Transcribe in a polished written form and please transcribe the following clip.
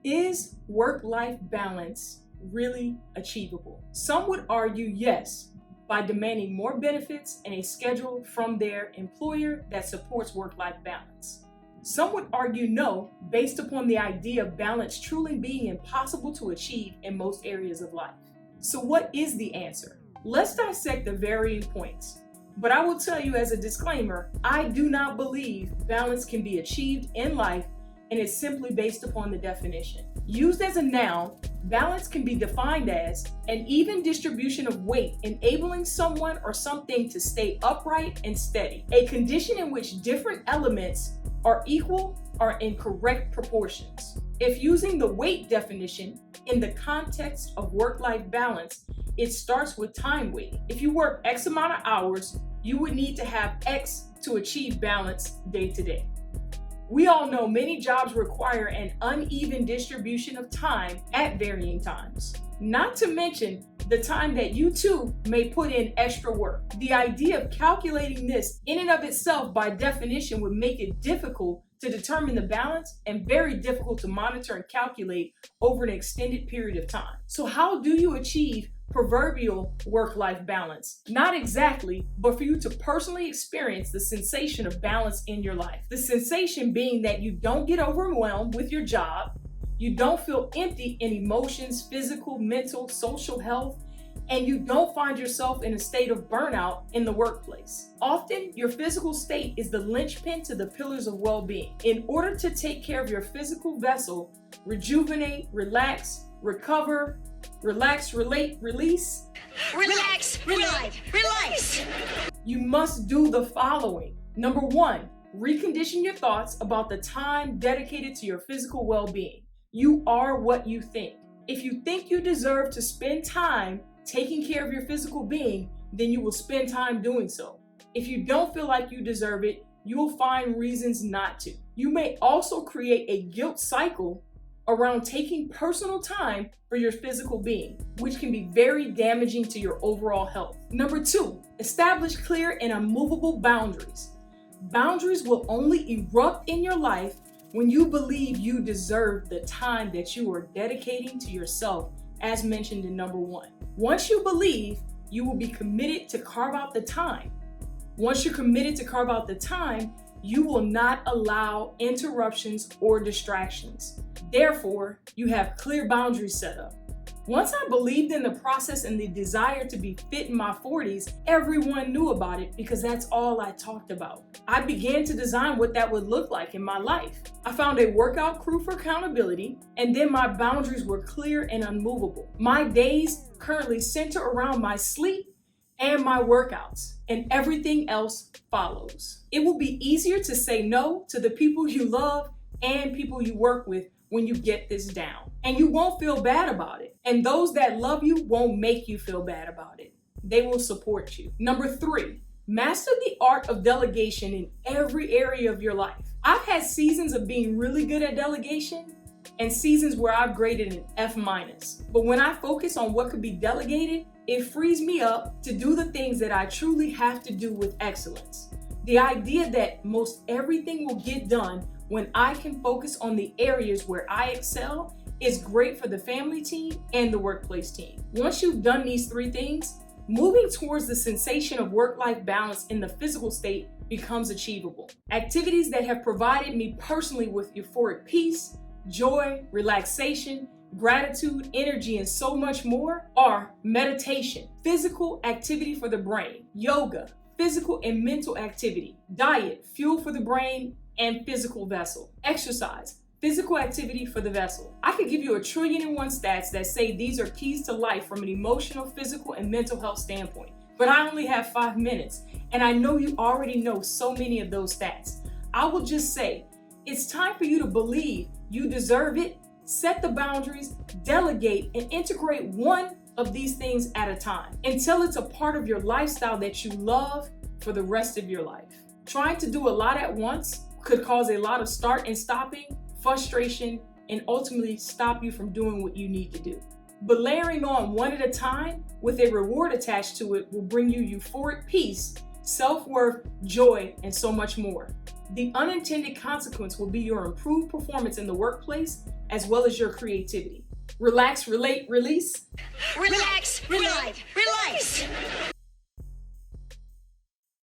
Is work-life balance really achievable? Some would argue yes, by demanding more benefits and a schedule from their employer that supports work-life balance. Some would argue no, based upon the idea of balance truly being impossible to achieve in most areas of life. So what is the answer? Let's dissect the varying points. But I will tell you as a disclaimer, I do not believe balance can be achieved in life, and it's simply based upon the definition. Used as a noun, balance can be defined as an even distribution of weight, enabling someone or something to stay upright and steady, a condition in which different elements are equal or in correct proportions. If using the weight definition in the context of work-life balance, it starts with time weight. If you work X amount of hours, you would need to have X to achieve balance day to day. We all know many jobs require an uneven distribution of time at varying times. Not to mention the time that you too may put in extra work. The idea of calculating this in and of itself by definition would make it difficult to determine the balance and very difficult to monitor and calculate over an extended period of time. So how do you achieve proverbial work-life balance? Not exactly, but for you to personally experience the sensation of balance in your life. The sensation being that you don't get overwhelmed with your job, you don't feel empty in emotions, physical, mental, social health, and you don't find yourself in a state of burnout in the workplace. Often, your physical state is the linchpin to the pillars of well-being. In order to take care of your physical vessel, rejuvenate, relax, recover, relax, relate, release. Relax, relax. You must do the following. Number 1, recondition your thoughts about the time dedicated to your physical well-being. You are what you think. If you think you deserve to spend time taking care of your physical being, then you will spend time doing so. If you don't feel like you deserve it, you will find reasons not to. You may also create a guilt cycle around taking personal time for your physical being, which can be very damaging to your overall health. Number 2, establish clear and unmovable boundaries. Boundaries will only erupt in your life when you believe you deserve the time that you are dedicating to yourself, as mentioned in number 1. Once you believe, you will be committed to carve out the time. Once you're committed to carve out the time, you will not allow interruptions or distractions. Therefore, you have clear boundaries set up. Once I believed in the process and the desire to be fit in my 40s, everyone knew about it because that's all I talked about. I began to design what that would look like in my life. I found a workout crew for accountability, and then my boundaries were clear and unmovable. My days currently center around my sleep and my workouts, and everything else follows. It will be easier to say no to the people you love and people you work with when you get this down. And you won't feel bad about it. And those that love you won't make you feel bad about it. They will support you. Number 3, master the art of delegation in every area of your life. I've had seasons of being really good at delegation and seasons where I've graded an F-. But when I focus on what could be delegated, it frees me up to do the things that I truly have to do with excellence. The idea that most everything will get done when I can focus on the areas where I excel is great for the family team and the workplace team. Once you've done these 3 things, moving towards the sensation of work-life balance in the physical state becomes achievable. Activities that have provided me personally with euphoric peace, joy, relaxation, gratitude, energy, and so much more are meditation, physical activity for the brain, yoga, physical and mental activity, diet, fuel for the brain and physical vessel, exercise, physical activity for the vessel. I could give you 1,000,000,001 stats that say these are keys to life from an emotional, physical, and mental health standpoint. But I only have 5 minutes, and I know you already know so many of those stats. I will just say, it's time for you to believe you deserve it, set the boundaries, delegate, and integrate one of these things at a time until it's a part of your lifestyle that you love for the rest of your life. Trying to do a lot at once could cause a lot of start and stopping, frustration, and ultimately stop you from doing what you need to do. But layering on one at a time with a reward attached to it will bring you euphoric peace, self-worth, joy, and so much more. The unintended consequence will be your improved performance in the workplace as well as your creativity. Relax, relate, release. Relax, relive, release.